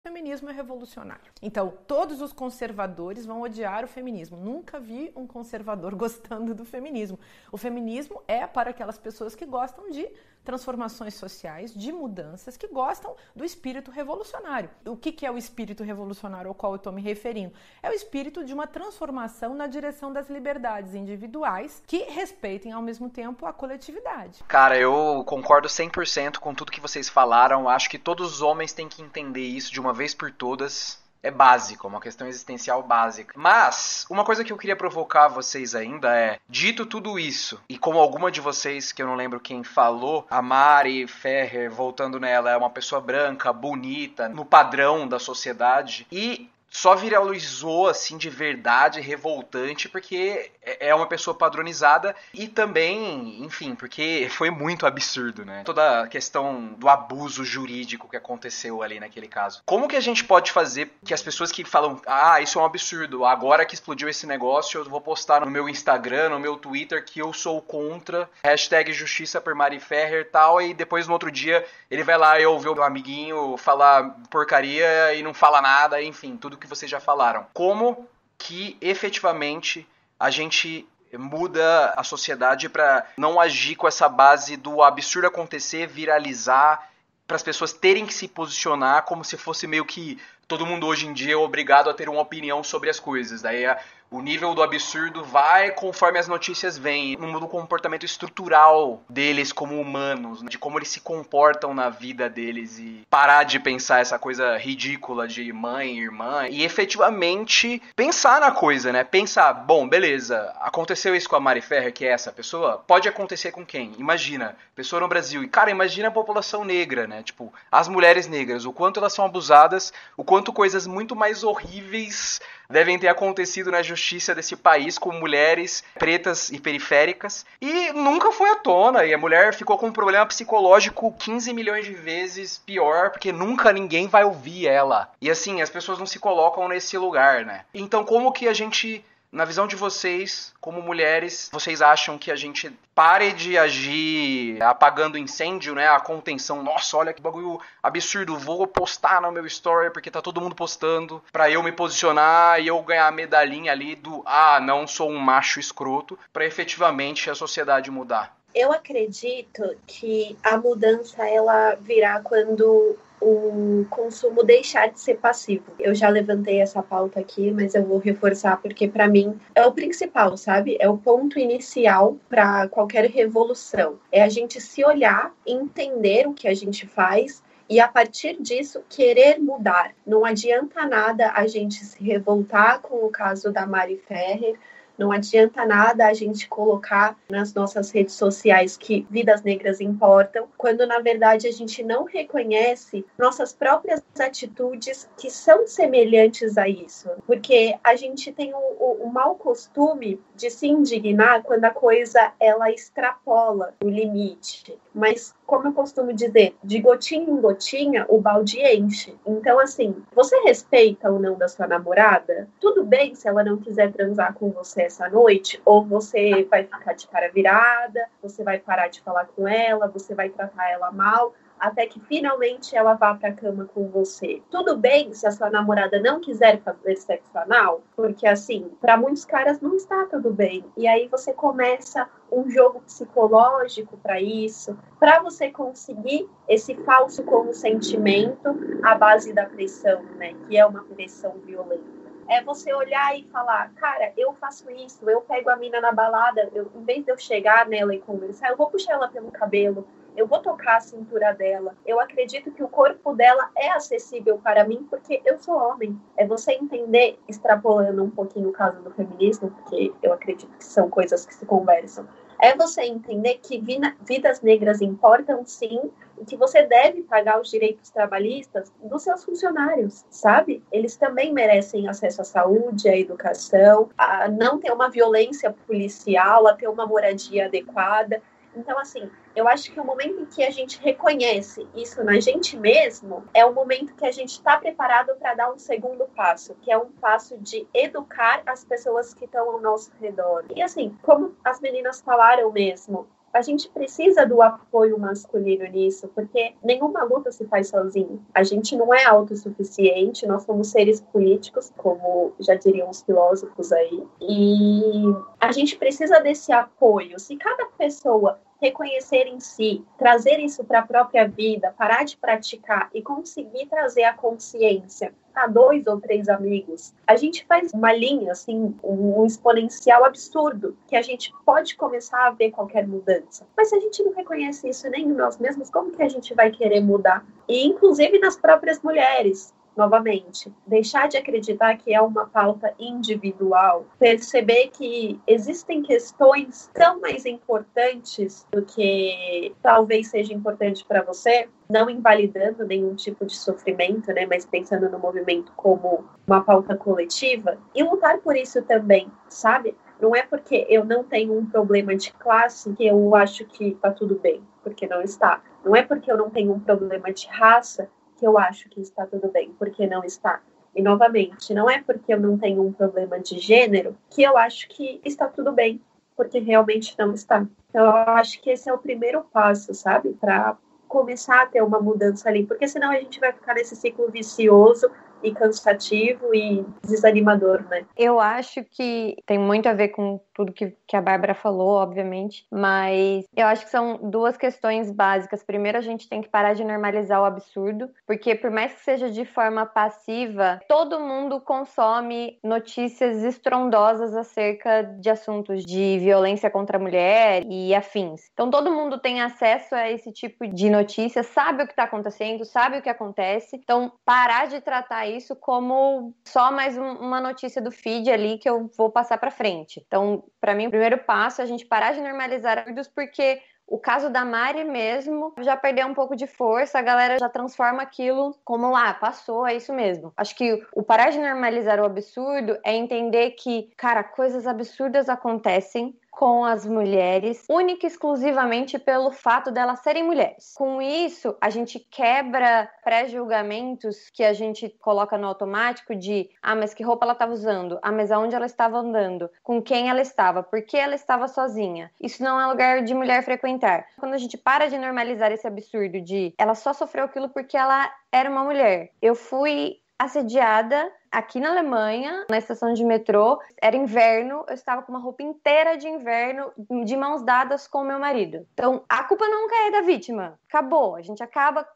O feminismo é revolucionário. Então, todos os conservadores vão odiar o feminismo. Nunca vi um conservador gostando do feminismo. O feminismo é para aquelas pessoas que gostam de transformações sociais, de mudanças, que gostam do espírito revolucionário. O que é o espírito revolucionário ao qual eu estou me referindo? É o espírito de uma transformação na direção das liberdades individuais que respeitem ao mesmo tempo a coletividade. Cara, eu concordo 100% com tudo que vocês falaram. Acho que todos os homens têm que entender isso de uma vez por todas. É básico, uma questão existencial básica. Mas, uma coisa que eu queria provocar vocês ainda é, dito tudo isso, e como alguma de vocês, que eu não lembro quem falou, a Mari Ferrer, voltando nela, é uma pessoa branca, bonita, no padrão da sociedade, e só viralizou, assim, de verdade, revoltante, porque é uma pessoa padronizada e também, enfim, porque foi muito absurdo, né? Toda a questão do abuso jurídico que aconteceu ali naquele caso. Como que a gente pode fazer que as pessoas que falam, isso é um absurdo, agora que explodiu esse negócio, eu vou postar no meu Instagram, no meu Twitter, que eu sou contra, hashtag justiça por Mari Ferrer e tal, e depois no outro dia ele vai lá e ouve o meu amiguinho falar porcaria e não fala nada, enfim, tudo que vocês já falaram. Como que efetivamente a gente muda a sociedade para não agir com essa base do absurdo acontecer, viralizar, para as pessoas terem que se posicionar como se fosse meio que todo mundo hoje em dia é obrigado a ter uma opinião sobre as coisas. Daí o nível do absurdo vai conforme as notícias vêm. Não muda o comportamento estrutural deles como humanos, de como eles se comportam na vida deles e parar de pensar essa coisa ridícula de mãe, irmã e efetivamente pensar na coisa, né? Pensar, bom, beleza, aconteceu isso com a Mari Ferrer, que é essa pessoa, pode acontecer com quem? Imagina, pessoa no Brasil. E, cara, imagina a população negra, né? Tipo, as mulheres negras, o quanto elas são abusadas, o quanto coisas muito mais horríveis devem ter acontecido na justiça desse país com mulheres pretas e periféricas e nunca foi à tona, e a mulher ficou com um problema psicológico 15 milhões de vezes pior, porque nunca ninguém vai ouvir ela. E assim, as pessoas não se colocam nesse lugar, né? Então como que a gente, na visão de vocês, como mulheres, vocês acham que a gente pare de agir apagando incêndio, né? A contenção, nossa, olha que bagulho absurdo, vou postar no meu story porque tá todo mundo postando pra eu me posicionar e eu ganhar a medalhinha ali do não sou um macho escroto, pra efetivamente a sociedade mudar. Eu acredito que a mudança ela virá quando o consumo deixar de ser passivo. Eu já levantei essa pauta aqui, mas eu vou reforçar porque para mim é o principal, sabe? É o ponto inicial para qualquer revolução. É a gente se olhar, entender o que a gente faz e a partir disso querer mudar. Não adianta nada a gente se revoltar com o caso da Mari Ferrer. Não adianta nada a gente colocar nas nossas redes sociais que vidas negras importam, quando na verdade a gente não reconhece nossas próprias atitudes que são semelhantes a isso. Porque a gente tem o mau costume de se indignar quando a coisa ela extrapola o limite. Mas, como eu costumo dizer, de gotinha em gotinha, o balde enche. Então, assim, você respeita ou não da sua namorada? Tudo bem se ela não quiser transar com você essa noite, ou você vai ficar de cara virada, você vai parar de falar com ela, você vai tratar ela mal, até que finalmente ela vá para a cama com você. Tudo bem se a sua namorada não quiser fazer sexo anal, porque assim, para muitos caras não está tudo bem. E aí você começa um jogo psicológico para isso, para você conseguir esse falso consentimento à base da pressão, né? Que é uma pressão violenta. É você olhar e falar, cara, eu faço isso, eu pego a mina na balada, em vez de eu chegar nela e conversar, eu vou puxar ela pelo cabelo, eu vou tocar a cintura dela. Eu acredito que o corpo dela é acessível para mim porque eu sou homem. É você entender, extrapolando um pouquinho o caso do feminismo, porque eu acredito que são coisas que se conversam. É você entender que vidas negras importam sim e que você deve pagar os direitos trabalhistas dos seus funcionários, sabe? Eles também merecem acesso à saúde, à educação, a não ter uma violência policial, a ter uma moradia adequada. Então, assim, eu acho que o momento em que a gente reconhece isso na gente mesmo é o momento que a gente está preparado para dar um segundo passo, que é um passo de educar as pessoas que estão ao nosso redor. E assim, como as meninas falaram mesmo, A gente precisa do apoio masculino nisso, porque nenhuma luta se faz sozinho. A gente não é autossuficiente, nós somos seres políticos, como já diriam os filósofos aí, e a gente precisa desse apoio. Se cada pessoa reconhecer em si, trazer isso para a própria vida, parar de praticar e conseguir trazer a consciência a 2 ou 3 amigos, a gente faz uma linha, assim, um exponencial absurdo, que a gente pode começar a ver qualquer mudança. Mas se a gente não reconhece isso nem em nós mesmos, como que a gente vai querer mudar? E inclusive nas próprias mulheres. Novamente, deixar de acreditar que é uma pauta individual, perceber que existem questões tão mais importantes do que talvez seja importante para você, não invalidando nenhum tipo de sofrimento, né, mas pensando no movimento como uma pauta coletiva, e lutar por isso também, sabe? Não é porque eu não tenho um problema de classe que eu acho que tá tudo bem, porque não está. Não é porque eu não tenho um problema de raça que eu acho que está tudo bem, porque não está. E, novamente, não é porque eu não tenho um problema de gênero que eu acho que está tudo bem, porque realmente não está. Então, eu acho que esse é o primeiro passo, sabe? Para começar a ter uma mudança ali, porque senão a gente vai ficar nesse ciclo vicioso e cansativo e desanimador, né? Eu acho que tem muito a ver com tudo que a Bárbara falou, obviamente, mas eu acho que são duas questões básicas. Primeiro, a gente tem que parar de normalizar o absurdo, porque por mais que seja de forma passiva, todo mundo consome notícias estrondosas acerca de assuntos de violência contra a mulher e afins. Então, todo mundo tem acesso a esse tipo de notícia, sabe o que está acontecendo, sabe o que acontece. Então, parar de tratar isso como só mais uma notícia do feed ali que eu vou passar para frente. Então, para mim, o primeiro passo é a gente parar de normalizar absurdos, porque o caso da Mari mesmo já perdeu um pouco de força, a galera já transforma aquilo como lá, passou, é isso mesmo. Acho que o parar de normalizar o absurdo é entender que, cara, coisas absurdas acontecem com as mulheres, única e exclusivamente pelo fato delas serem mulheres. Com isso, a gente quebra pré-julgamentos que a gente coloca no automático de mas que roupa ela estava usando? Mas aonde ela estava andando? Com quem ela estava? Por que ela estava sozinha? Isso não é lugar de mulher frequentar. Quando a gente para de normalizar esse absurdo de ela só sofreu aquilo porque ela era uma mulher. Eu fui assediada aqui na Alemanha, na estação de metrô. Era inverno, eu estava com uma roupa inteira de inverno, de mãos dadas com o meu marido. Então, a culpa nunca é da vítima. Acabou, a gente acaba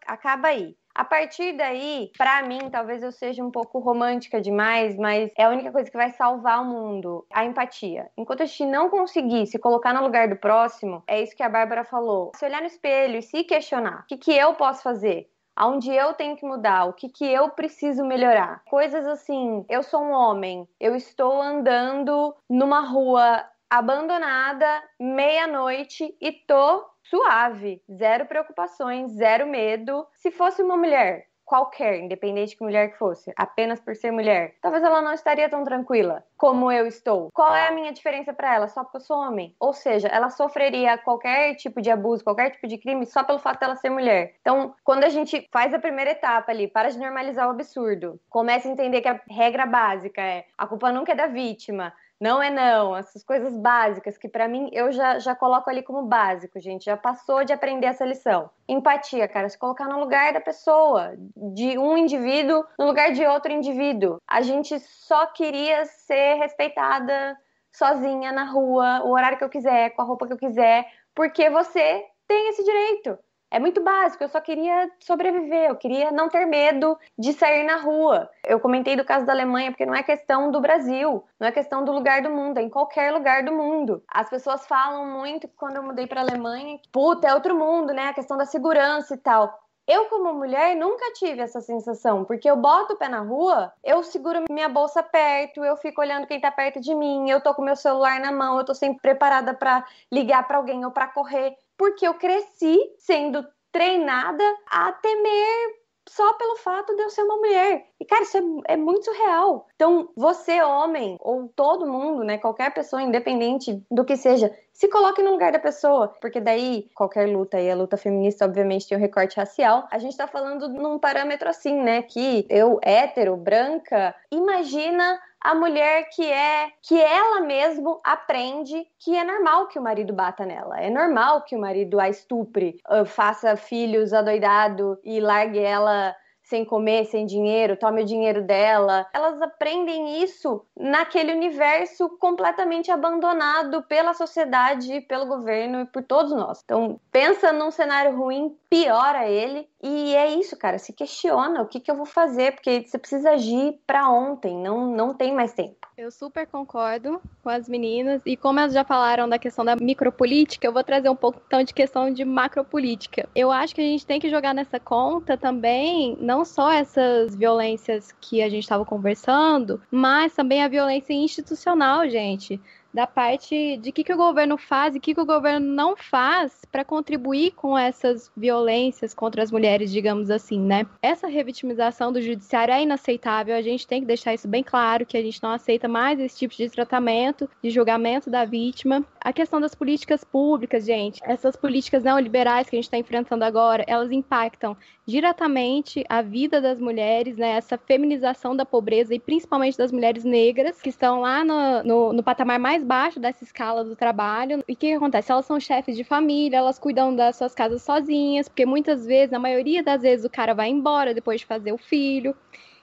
aí. A partir daí, pra mim, talvez eu seja um pouco romântica demais, mas é a única coisa que vai salvar o mundo, a empatia. Enquanto a gente não conseguir se colocar no lugar do próximo, é isso que a Bárbara falou. Se olhar no espelho e se questionar, o que eu posso fazer? Aonde eu tenho que mudar, o que eu preciso melhorar. Coisas assim, eu sou um homem, eu estou andando numa rua abandonada, meia-noite, e tô suave, zero preocupações, zero medo. Se fosse uma mulher qualquer, independente de que mulher que fosse, apenas por ser mulher, talvez ela não estaria tão tranquila como eu estou. Qual é a minha diferença para ela? Só porque eu sou homem. Ou seja, ela sofreria qualquer tipo de abuso, qualquer tipo de crime só pelo fato dela ser mulher. Então, quando a gente faz a primeira etapa ali, para de normalizar o absurdo, começa a entender que a regra básica é a culpa nunca é da vítima, não é não, essas coisas básicas que pra mim eu já coloco ali como básico, gente, já passou de aprender essa lição. Empatia, cara, se colocar no lugar da pessoa, de um indivíduo no lugar de outro indivíduo. A gente só queria ser respeitada sozinha na rua, o horário que eu quiser, com a roupa que eu quiser, porque você tem esse direito. É muito básico, eu só queria sobreviver, eu queria não ter medo de sair na rua. Eu comentei do caso da Alemanha, porque não é questão do Brasil, não é questão do lugar do mundo, é em qualquer lugar do mundo. As pessoas falam muito, quando eu mudei pra Alemanha, puta, é outro mundo, né, a questão da segurança e tal. Eu, como mulher, nunca tive essa sensação, porque eu boto o pé na rua, eu seguro minha bolsa perto, eu fico olhando quem tá perto de mim, eu tô com meu celular na mão, eu tô sempre preparada pra ligar pra alguém ou pra correr, porque eu cresci sendo treinada a temer só pelo fato de eu ser uma mulher. E, cara, isso é muito surreal. Então, você, homem, ou todo mundo, né, qualquer pessoa, independente do que seja, se coloque no lugar da pessoa, porque daí qualquer luta, e a luta feminista obviamente tem um recorte racial, a gente tá falando num parâmetro assim, né, que eu, hétero, branca, imagina a mulher que ela mesmo aprende que é normal que o marido bata nela, é normal que o marido a estupre, faça filhos adoidado e largue ela sem comer, sem dinheiro, tome o dinheiro dela. Elas aprendem isso naquele universo completamente abandonado pela sociedade, pelo governo e por todos nós. Então, pensa num cenário ruim, piora ele. E é isso, cara. Se questiona o que eu vou fazer, porque você precisa agir pra ontem, não tem mais tempo. Eu super concordo com as meninas, e como elas já falaram da questão da micropolítica, eu vou trazer um pouco então de questão de macropolítica. Eu acho que a gente tem que jogar nessa conta também, não só essas violências que a gente estava conversando, mas também a violência institucional, gente. Da parte de que o governo faz e o que o governo não faz para contribuir com essas violências contra as mulheres, digamos assim, né? Essa revitimização do judiciário é inaceitável, a gente tem que deixar isso bem claro, que a gente não aceita mais esse tipo de tratamento, de julgamento da vítima. A questão das políticas públicas, gente, essas políticas neoliberais que a gente está enfrentando agora, elas impactam diretamente a vida das mulheres, né? Essa feminização da pobreza e principalmente das mulheres negras, que estão lá no patamar mais baixo dessa escala do trabalho. E o que acontece? Elas são chefes de família, elas cuidam das suas casas sozinhas, porque muitas vezes, na maioria das vezes, o cara vai embora depois de fazer o filho.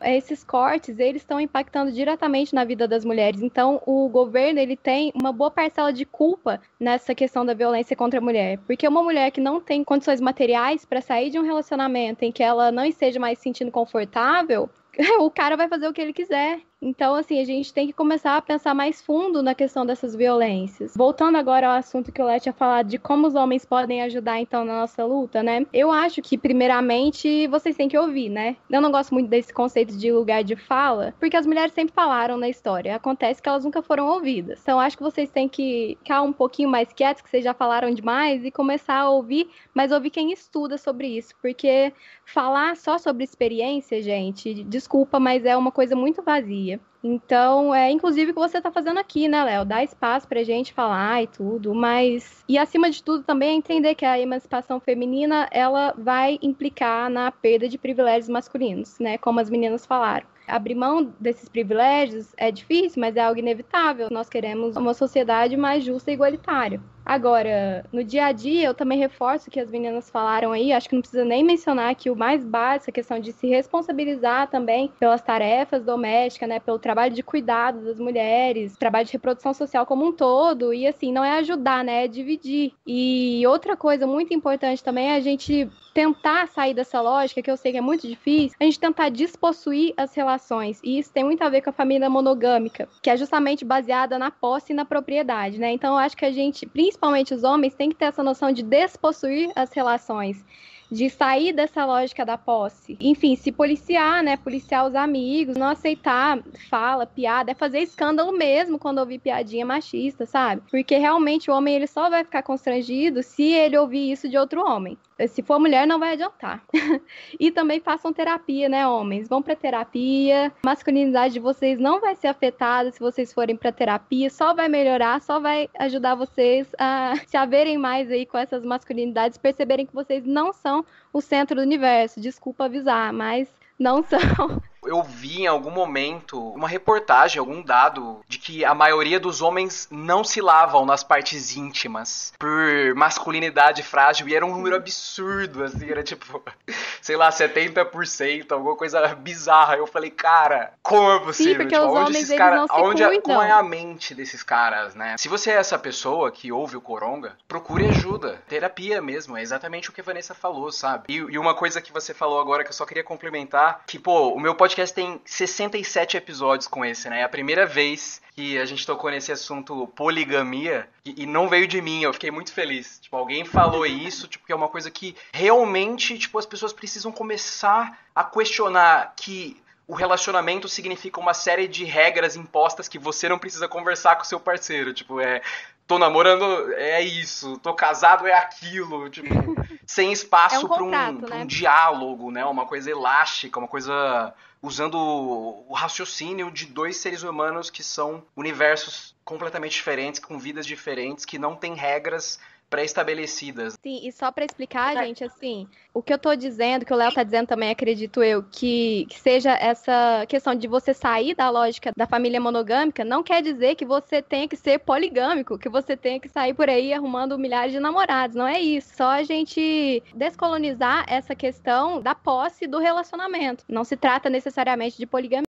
Esses cortes, eles estão impactando diretamente na vida das mulheres. Então, o governo, ele tem uma boa parcela de culpa nessa questão da violência contra a mulher. Porque uma mulher que não tem condições materiais para sair de um relacionamento em que ela não esteja mais se sentindo confortável, o cara vai fazer o que ele quiser. Então, assim, a gente tem que começar a pensar mais fundo na questão dessas violências. Voltando agora ao assunto que o Léo tinha falado de como os homens podem ajudar, então, na nossa luta, né? Eu acho que, primeiramente, vocês têm que ouvir, né? Eu não gosto muito desse conceito de lugar de fala, porque as mulheres sempre falaram na história. Acontece que elas nunca foram ouvidas. Então, acho que vocês têm que ficar um pouquinho mais quietos, que vocês já falaram demais, e começar a ouvir, mas ouvir quem estuda sobre isso. Porque falar só sobre experiência, gente, desculpa, mas é uma coisa muito vazia. Então, inclusive o que você tá fazendo aqui, né, Léo? Dá espaço pra gente falar e tudo, mas... E acima de tudo também é entender que a emancipação feminina, ela vai implicar na perda de privilégios masculinos, né? Como as meninas falaram. Abrir mão desses privilégios é difícil, mas é algo inevitável. Nós queremos uma sociedade mais justa e igualitária. Agora, no dia a dia, eu também reforço o que as meninas falaram aí, acho que não precisa nem mencionar que o mais básico, a questão de se responsabilizar também pelas tarefas domésticas, né, pelo trabalho de cuidado das mulheres, trabalho de reprodução social como um todo, e assim, não é ajudar, né, é dividir. E outra coisa muito importante também é a gente tentar sair dessa lógica, que eu sei que é muito difícil, a gente tentar despossuir as relações, e isso tem muito a ver com a família monogâmica, que é justamente baseada na posse e na propriedade, né, então eu acho que a gente, principalmente os homens, têm que ter essa noção de despossuir as relações, de sair dessa lógica da posse. Enfim, se policiar, né? Policiar os amigos, não aceitar fala, piada, é fazer escândalo mesmo quando ouvir piadinha machista, sabe? Porque realmente o homem, ele só vai ficar constrangido se ele ouvir isso de outro homem. Se for mulher, não vai adiantar. E também façam terapia, né, homens? Vão pra terapia. A masculinidade de vocês não vai ser afetada se vocês forem pra terapia. Só vai melhorar, só vai ajudar vocês a se haverem mais aí com essas masculinidades, perceberem que vocês não são o centro do universo. Desculpa avisar, mas não são. Eu vi em algum momento uma reportagem, algum dado, de que a maioria dos homens não se lavam nas partes íntimas por masculinidade frágil, e era um número absurdo, assim, era tipo, sei lá, 70%, alguma coisa bizarra. Eu falei, cara, como é possível? Sim, porque tipo, os homens, eles não se cuidam. Como é a mente desses caras, né? Se você é essa pessoa que ouve o Coronga, procure ajuda, terapia mesmo, é exatamente o que a Vanessa falou, sabe? E uma coisa que você falou agora que eu só queria complementar, que, pô, o meu podcast tem 67 episódios com esse, né? É a primeira vez que a gente tocou nesse assunto poligamia e não veio de mim, eu fiquei muito feliz. Tipo, alguém falou isso, tipo, que é uma coisa que realmente, tipo, as pessoas precisam começar a questionar que o relacionamento significa uma série de regras impostas que você não precisa conversar com o seu parceiro, tipo, tô namorando, é isso, tô casado, é aquilo, tipo, sem espaço pra um diálogo, né? Uma coisa elástica, uma coisa usando o raciocínio de dois seres humanos que são universos completamente diferentes, com vidas diferentes, que não têm regras pré-estabelecidas. Sim, e só para explicar, gente, assim, o que eu tô dizendo, que o Léo tá dizendo também, acredito eu, que seja essa questão de você sair da lógica da família monogâmica, não quer dizer que você tenha que ser poligâmico, que você tenha que sair por aí arrumando milhares de namorados, não é isso. Só a gente descolonizar essa questão da posse do relacionamento. Não se trata necessariamente de poligamia.